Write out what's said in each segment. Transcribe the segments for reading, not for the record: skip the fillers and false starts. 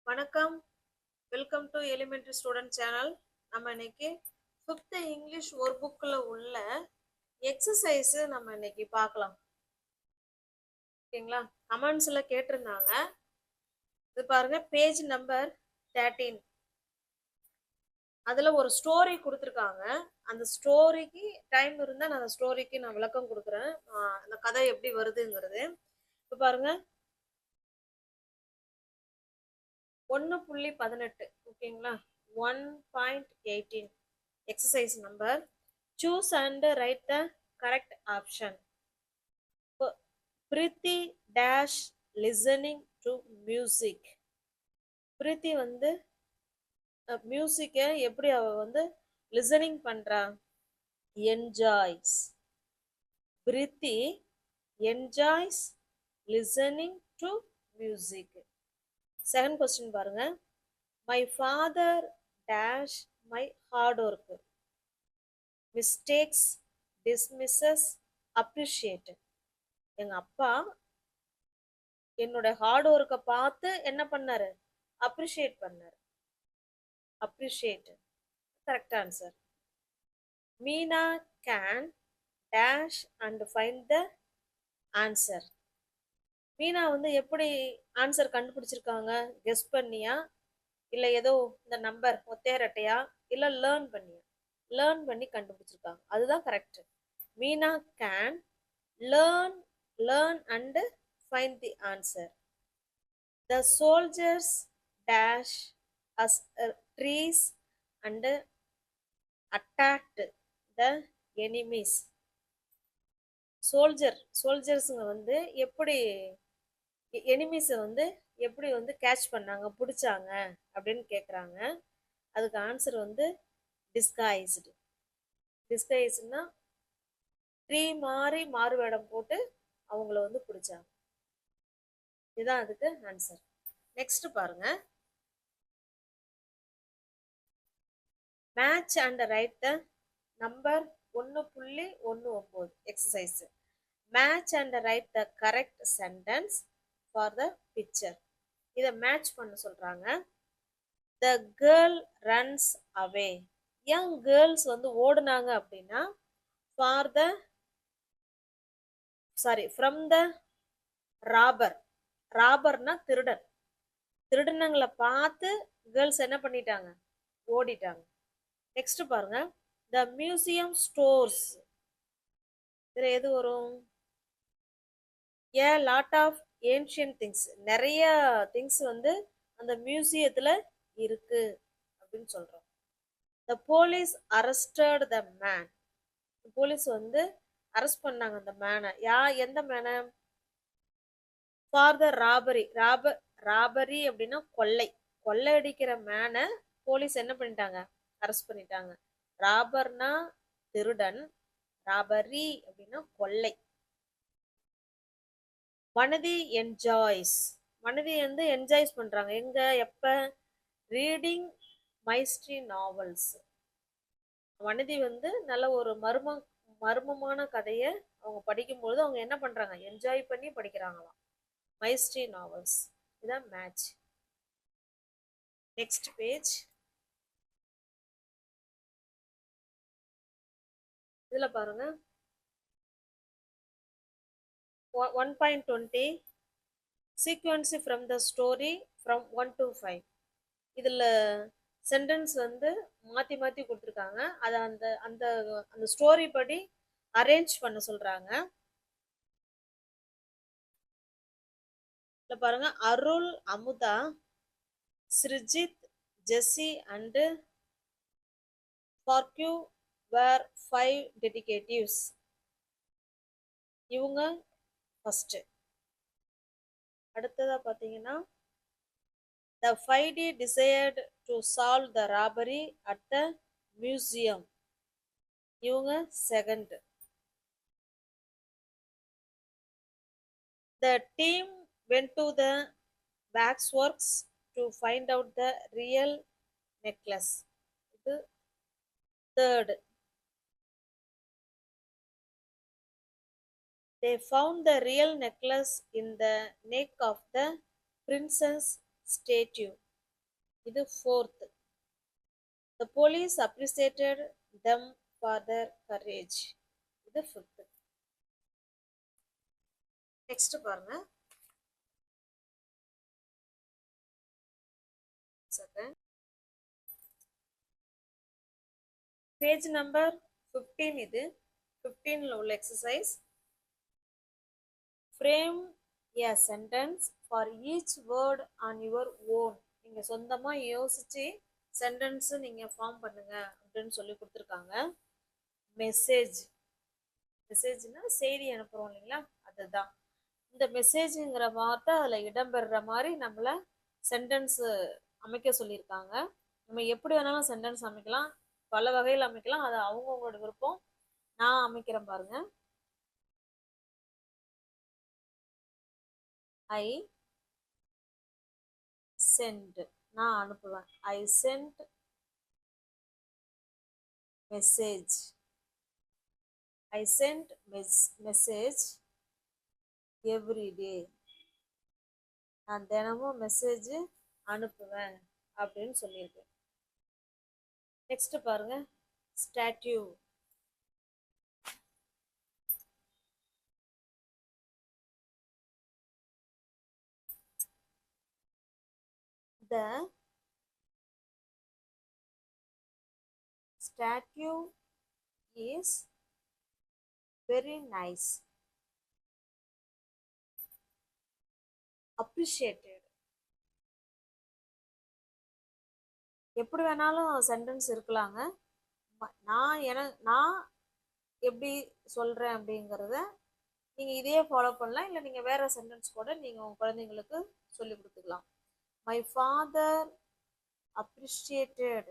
வணக்கம். Welcome to elementary student channel. நம்ம இன்னைக்கு 5th இங்கிலீஷ் ஒரு புக்கில் உள்ள எக்ஸசைஸ் நம்ம இன்னைக்கு பார்க்கலாம். ஓகேங்களா? கமெண்ட்ஸில் கேட்டிருந்தாங்க. இது பாருங்க, பேஜ் நம்பர் 13. அதில் ஒரு ஸ்டோரி கொடுத்துருக்காங்க. அந்த ஸ்டோரிக்கு டைம் இருந்தால் நான் அந்த ஸ்டோரிக்கு நான் விளக்கம் கொடுக்குறேன். அந்த கதை எப்படி வருதுங்கிறது. இப்போ பாருங்க, 1.18. ஓகேங்களா? 1.18 exercise number. Choose and write the correct option. Priti dash listening to music. Priti வந்து மியூசிக்கை எப்படி அவ வந்து லிசனிங் பண்றா? Enjoys. Priti enjoys listening to music. Second question பாருங்க. My father dash my hard work. Mistakes, dismisses, appreciate. எங்க அப்பா என்னோட ஹார்ட் ஒர்க்கை பார்த்து என்ன பண்ணாரு? அப்ரிஷியேட் பண்ணாரு. Appreciate correct answer. Meena can dash and find the answer. Meena வந்து எப்படி ஆன்சர் கண்டுபிடிச்சிருக்காங்க? கெஸ் பண்ணியா, இல்லை ஏதோ இந்த நம்பர் ஒத்தையரட்டையா, இல்லை லேர்ன் பண்ணியா? லேர்ன் பண்ணி கண்டுபிடிச்சிருக்காங்க. அதுதான் correct. Meena can learn and find the answer. The soldiers dash as trees and attacked the enemies. சோல்ஜர்ஸுங்க வந்து எப்படி எனிமீஸை வந்து எப்படி வந்து கேட்ச் பண்ணாங்க, பிடிச்சாங்க அப்படின்னு கேட்குறாங்க. அதுக்கு ஆன்சர் வந்து டிஸ்கைஸ்டு. டிஸ்கைஸ்னா ட்ரீ மாதிரி மாறுவேடம் போட்டு அவங்கள வந்து பிடிச்சாங்க. இதுதான் அதுக்கு ஆன்சர். நெக்ஸ்ட் பாருங்க, match and right the number 1.19 exercise. Match and right the correct sentence for the picture. இதை மேட்ச் பண்ண சொல்றாங்க. The girl runs away. Young girls வந்து ஓடுனாங்க அப்படின்னா ஃபார் த ஃப்ரம் த ராபர். ராபர்னா திருடன். திருடனங்களை பார்த்து கேர்ள்ஸ் என்ன பண்ணிட்டாங்க? ஓடிட்டாங்க. நெக்ஸ்ட் பாருங்க, த மியூசியம் ஸ்டோர்ஸ். இதுல எது வரும்? A lot of ancient things. நிறைய திங்ஸ் வந்து அந்த மியூசியத்துல இருக்கு அப்படின்னு சொல்றோம். The police arrested the man. Police வந்து அரெஸ்ட் பண்ணாங்க அந்த மேனை. எந்த மேனை? For the robbery. ராபரி அப்படின்னா கொள்ளை. கொள்ளை அடிக்கிற மேனை போலீஸ் என்ன பண்ணிட்டாங்க? அரெஸ்ட் பண்ணிட்டாங்க. ராபர்னா திருடன், ராபரி அப்படின்னா கொள்ளை. வனதி என்ஜாய்ஸ். வனதி வந்து என்ஜாய்ஸ் பண்றாங்க. எங்க, எப்ப? Reading மைஸ்ட்ரி novels. வனதி வந்து நல்ல ஒரு மர்மமான கதையை அவங்க படிக்கும்போது அவங்க என்ன பண்றாங்க? என்ஜாய் பண்ணி படிக்கிறாங்களாம். மைஸ்ட்ரி நாவல்ஸ். இதான் மேட்ச். Next page. இதுல பாருங்க, 1.20 sequence from the story from 1 to 5. இதுல சென்டென்ஸ் வந்து மாத்தி மாத்தி கொடுத்துருக்காங்க. அதை அந்த அந்த அந்த ஸ்டோரி படி அரேஞ்ச் பண்ண சொல்றாங்க. இதுல பாருங்க, அருள், அமுதா, ஸ்ரிஜித், ஜெஸ்ஸி அண்ட் ஃபார்க்யூ வேர் 5 டெடிகேட்டிவ்ஸ். இவங்க ஃபர்ஸ்ட். அடுத்ததா பாத்தீங்கன்னா, the 5D desired to solve the robbery at the museum. இவங்க second. The team went to the waxworks to find out the real necklace. இது third. They found the real necklace in the neck of the princess statue. இது fourth. The police appreciated them for their courage. இது fifth. Next பாருங்க. Second. Page number 15 இது. 15ல உள்ள exercise. Frame a sentence for each word on your own. நீங்க சொந்தமா யோசிச்சு sentence நீங்க form பண்ணுங்க அப்படின்னு சொல்லி கொடுத்துருக்காங்க. மெசேஜ்னா செய்தி அனுப்புறோம் இல்லைங்களா, அதுதான். இந்த மெசேஜுங்கிற வார்த்தை அதுல இடம்பெறுற மாதிரி நம்மள சென்டென்ஸ் அமைக்க சொல்லியிருக்காங்க. நம்ம எப்படி வேணாலும் சென்டென்ஸ் அமைக்கலாம், பல வகையில் அமைக்கலாம், அது அவங்கவுங்களோட விருப்பம். நான் அமைக்கிறேன் பாருங்க. ஐ சென்ட், நான் அனுப்புவேன். I sent message. I sent message every day. நான் தினமும் மெசேஜ் அனுப்புவேன் அப்படின்னு சொல்லியிருக்கேன். நெக்ஸ்ட் பாருங்க, statue. The statue is very nice. Appreciated. எப்படி வேணாலும் சென்டென்ஸ் இருக்கலாங்க. நான் எப்படி சொல்றேன் அப்படிங்கிறத நீங்க இதே ஃபாலோ பண்ணலாம், இல்லை நீங்க வேற சென்டென்ஸ் கூட நீங்க உங்க குழந்தைங்களுக்கு சொல்லி கொடுத்துக்கலாம். My father appreciated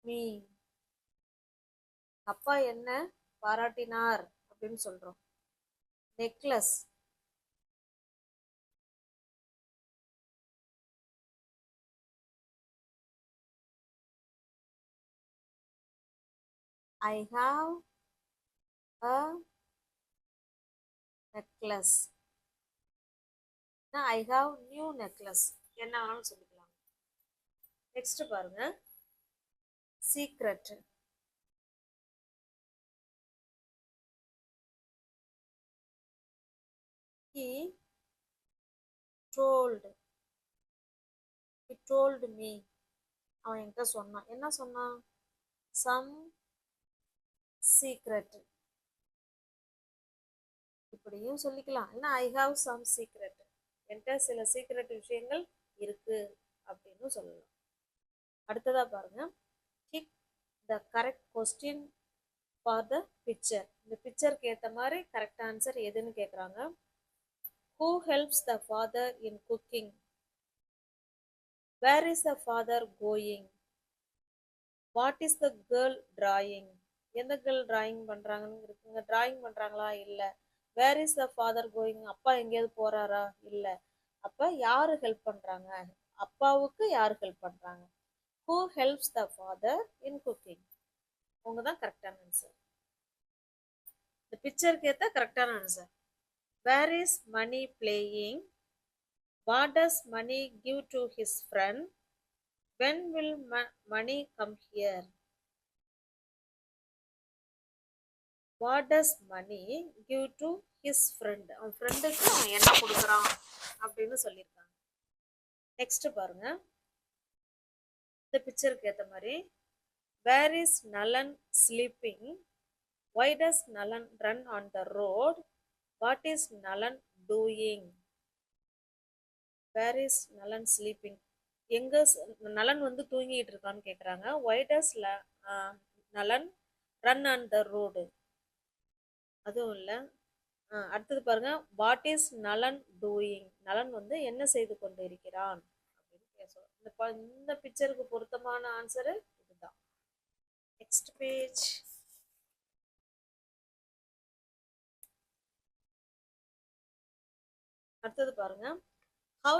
me. அப்பா என்ன பாராட்டினார் அப்படின்னு சொல்றோம். Necklace. I have a necklace. I have new necklace. என்ன வேணாலும் சொல்லிக்கலாம். நெக்ஸ்ட் பாருங்க, சீக்ரெட். He told me. அவன் என்கிட்ட சொன்னான். என்ன சொன்னான்? some secret. இப்படியும் சொல்லிக்கலாம். இல்ல I have some secret. என்கிட்ட சில சீக்ரெட் விஷயங்கள் இருக்கு அப்படின்னு சொல்லலாம். அடுத்ததா பாருங்க, pick the correct question for the picture. இந்த பிக்சருக்கு ஏத்த மாதிரி கரெக்ட் ஆன்சர் எதுன்னு கேக்குறாங்க. Who helps the father in cooking? Where is the father going? What is the girl drawing? எந்த கேர்ள் டிராயிங் பண்றாங்கன்னு இருக்குங்க. டிராயிங் பண்றாங்களா? இல்ல. Where is the father going? அப்பா எங்கேயாவது போறாரா? இல்ல. அப்ப யாரு ஹெல்ப் பண்றாங்க? அப்பாவுக்கு யாரு ஹெல்ப் பண்றாங்க? Who helps the father in cooking? அவங்க தான் கரெக்டான ஆன்சர். இந்த பிக்சருக்கு ஏத்த கரெக்டான answer. Where is money playing? What does money give to his friend? When will money come here? What does money give to his friend? அவன் ஃப்ரெண்டுக்கு அவன் என்ன கொடுக்குறான் அப்படின்னு சொல்லியிருக்காங்க. நெக்ஸ்ட் பாருங்க, இந்த பிக்சருக்கு ஏற்ற மாதிரி, வேர் இஸ் நலன் ஸ்லீப்பிங்? Why does நலன் run on the road? What is நலன் doing? Where is நலன் sleeping? எங்க நலன் வந்து தூங்கிட்டு இருக்கான்னு கேக்குறாங்க. Why does நலன் run on the road? அதுவும் இல்ல. அடுத்தது பாருங்க, வாட் இஸ் நலன் டூயிங்? நலன் வந்து என்ன செய்து கொண்டு இருக்கிறான் அப்படின்னு பேசுவோம். இந்த பிக்சருக்கு பொருத்தமான ஆன்சர் இதுதான். Next page. அடுத்தது பாருங்க, how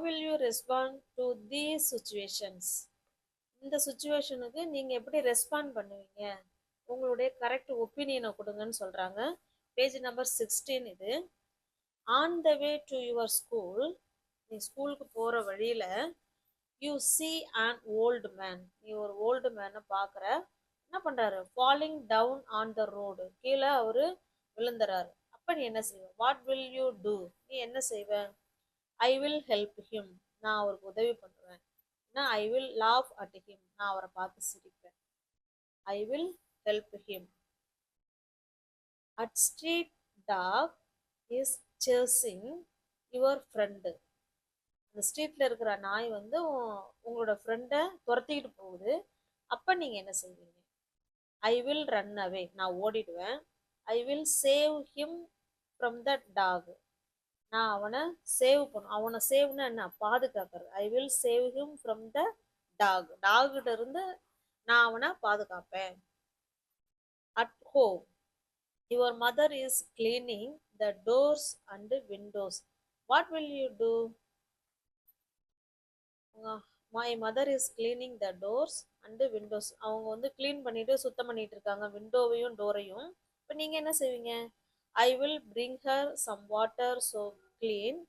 will you respond to these situations? இந்த சிச்சுவேஷனுக்கு நீங்க எப்படி ரெஸ்பாண்ட் பண்ணுவீங்க? உங்களுடைய கரெக்ட் ஒப்பீனியனை கொடுங்கன்னு சொல்றாங்க. பேஜ் நம்பர் 16 இது. On the way to your school, நீ ஸ்கூலுக்கு போற வழியில, you see an old man, நீ ஒரு ஓல்டு மேனை பார்க்குற. என்ன பண்றாரு? Falling down on the road, கீழே அவரு விழுந்துறாரு. அப்ப நீ என்ன செய்வ? வாட் வில் யூ டூ, நீ என்ன செய்வ? ஐ வில் ஹெல்ப் ஹிம், நான் அவருக்கு உதவி பண்ணுவேன். I will laugh at him, நான் அவரை பார்த்து சிரிப்பேன். I will help him. At street dog is chasing your friend, அந்த ஸ்ட்ரீட்ல இருக்கிற நாய் வந்து உங்களோட ஃப்ரெண்டை துரத்திக்கிட்டு போகுது. அப்ப நீங்க என்ன செய்வீங்க? ஐ வில் ரன் அவே, நான் ஓடிடுவேன். I will save him from the dog, நான் அவனை சேவ் பண்ணும். அவனை சேவ்னா என்ன? பாதுகாக்கிறது. I will save him from the dog, டாகிட்ட இருந்து நான் அவனை பாதுகாப்பேன். At home, your mother is cleaning the doors and windows, what will you do? My mother is cleaning the doors and windows, அவங்க வந்து கிளீன் பண்ணிட்டு சுத்தம் பண்ணிட்டு இருக்காங்க விண்டோவையும் டோரையும். இப்போ நீங்க என்ன செய்வீங்க? I will bring her some water so clean,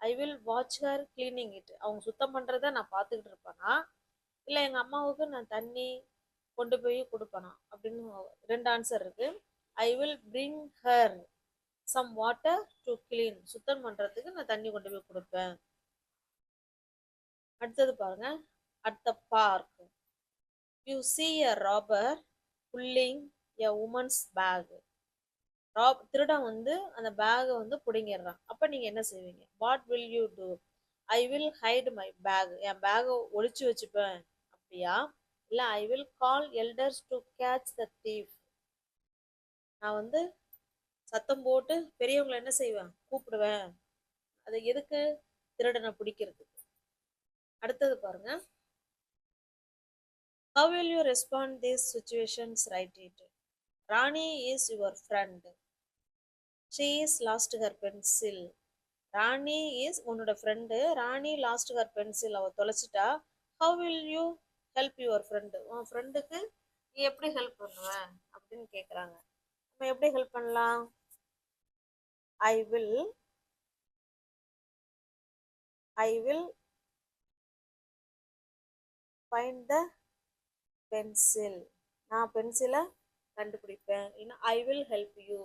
I will watch her cleaning it, அவங்க சுத்தம் பண்றத நான் பார்த்துக்கிட்டு இருப்பேனா, இல்லை எங்க அம்மாவுக்கு நான் தண்ணி கொண்டு போய் கொடுப்பேனா அப்படின்னு ரெண்டு ஆன்சர் இருக்கு. I will bring her some water to clean, சுத்தம் பண்றதுக்கு நான் தண்ணி கொண்டு போய் கொடுப்பேன். அடுத்தது பாருங்க. At the park, you see a robber pulling a woman's bag, திருடன் வந்து அந்த பேகை வந்து பிடுங்கிடுறான். அப்ப நீங்க என்ன செய்வீங்க? What will you do? I will hide my bag, என் பேகை ஒளிச்சு வச்சுப்பேன் அப்படியா? இல்ல I will call elders to catch the thief, நான் வந்து சத்தம் போட்டு பெரியவங்களை என்ன செய்வேன்? கூப்பிடுவேன். அது எதுக்கு? திருடனை பிடிக்கிறதுக்கு. அடுத்தது பாருங்க. How will you respond these situations? Write it. Rani is your friend. She is lost her pencil. Rani is உன்னோட friend. Rani lost her pencil, அவ தொலைச்சிட்டா. How will you help your friend, உன் ஃப்ரெண்டுக்கு நீ எப்படி ஹெல்ப் பண்ணுவ அப்படின்னு கேட்குறாங்க. நம்ம எப்படி ஹெல்ப் பண்ணலாம்? I will find the pencil, நான் பென்சிலை கண்டுபிடிப்பேன். இல்லைன்னா ஐ வில் ஹெல்ப் யூ,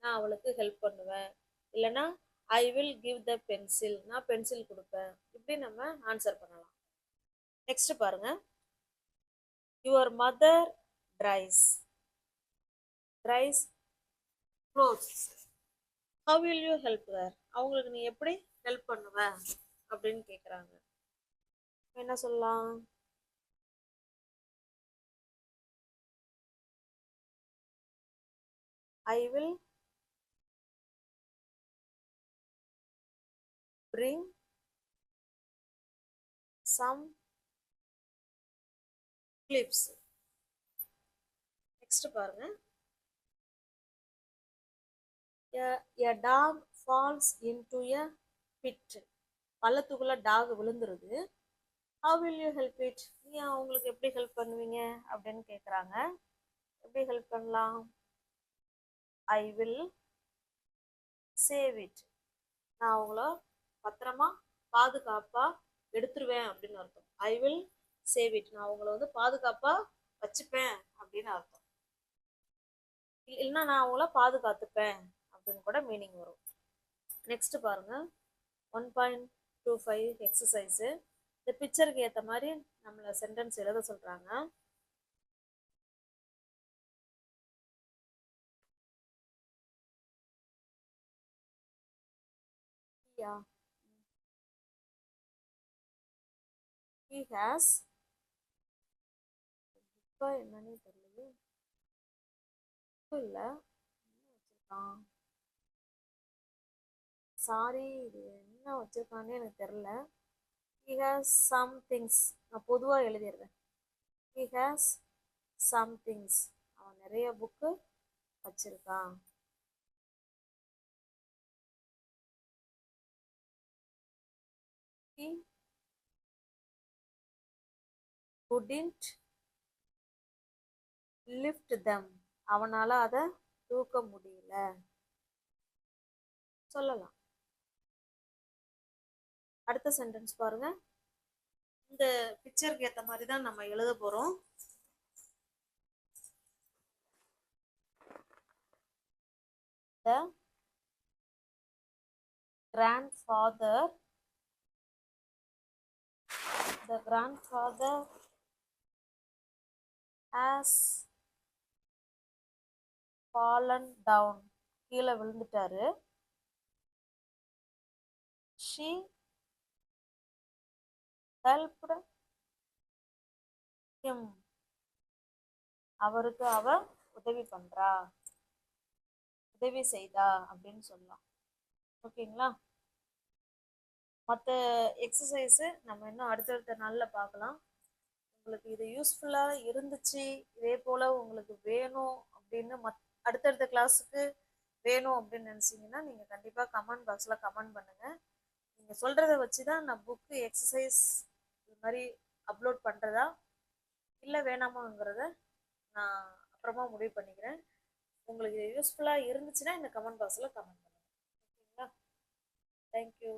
நான் அவளுக்கு ஹெல்ப் பண்ணுவேன். இல்லைன்னா I will give the pencil, நான் பென்சில் கொடுப்பேன். இப்படி நம்ம ஆன்சர் பண்ணலாம். நெக்ஸ்ட் பாருங்க. Your mother dries clothes, how will you help her, அவங்களுக்கு நீ எப்படி ஹெல்ப் பண்ணுவ அப்படின்னு கேட்குறாங்க. என்ன சொல்லலாம்? I will bring some clips. Next பாருங்க. A dog falls into a pit, பள்ளத்துக்குள்ள டாக் விழுந்துருது. How will you help it? நீ அவங்களுக்கு எப்படி ஹெல்ப் பண்ணுவீங்க அப்படின்னு கேட்குறாங்க. எப்படி ஹெல்ப் பண்ணலாம்? ஐ வில் சேவ் இட், நான் அவங்கள பத்திரமா பாதுகாப்பா எடுத்துருவேன் அப்படின்னு அர்த்தம். ஐ வில் சேவ் இட், நான் அவங்கள வந்து பாதுகாப்பா வச்சுப்பேன் அப்படின்னு அர்த்தம். இல்லைன்னா நான் அவங்கள பாதுகாத்துப்பேன் அப்படின்னு கூட மீனிங் வரும். நெக்ஸ்ட் பாருங்க. 1.25 எக்ஸசைஸு. இந்த பிக்சருக்கு ஏற்ற மாதிரி நம்மளை சென்டென்ஸ் எழுத சொல்றாங்க. He has, இப்போ என்னன்னு தெரியல, இல்ல வச்சிருக்கான், சாரி இது என்ன வச்சிருக்கான்னு எனக்கு தெரியல. He has some things, நான் பொதுவாக எழுதிடுறேன். He has some things, அவன் நிறைய புக்கு வச்சிருக்கான். He couldn't lift them, அவனால அதை தூக்க முடியல சொல்லலாம். அடுத்த சென்டென்ஸ் பாருங்க. இந்த பிக்சருக்கு ஏத்த மாதிரி தான் நம்ம எழுத போறோம். The grandfather has fallen down. கீழே விழுந்துட்டாரு. She helped him. அவருக்கு அவ உதவி பண்றா, உதவி செய்தா அப்படின்னு சொல்லலாம். ஓகேங்களா? மற்ற எக்ஸசைஸ் நம்ம இன்னும் அடுத்தடுத்த நாளில் பார்க்கலாம். உங்களுக்கு இது யூஸ்ஃபுல்லாக இருந்துச்சு, இதே போல் உங்களுக்கு வேணும் அப்படின்னு அடுத்தடுத்த கிளாஸுக்கு வேணும் அப்படின்னு நினச்சிங்கன்னா நீங்கள் கண்டிப்பாக கமெண்ட் பாக்ஸில் கமெண்ட் பண்ணுங்கள். நீங்கள் சொல்கிறத வச்சு தான் நான் புக்கு எக்ஸசைஸ் இது மாதிரி அப்லோட் பண்ணுறதா இல்லை வேணாமாங்கிறத நான் அப்புறமா முடிவு பண்ணிக்கிறேன். உங்களுக்கு யூஸ்ஃபுல்லாக இருந்துச்சுன்னா இந்த கமெண்ட் பாக்ஸில் கமெண்ட் பண்ணுங்கள். ஓகேங்களா? தேங்க்யூ.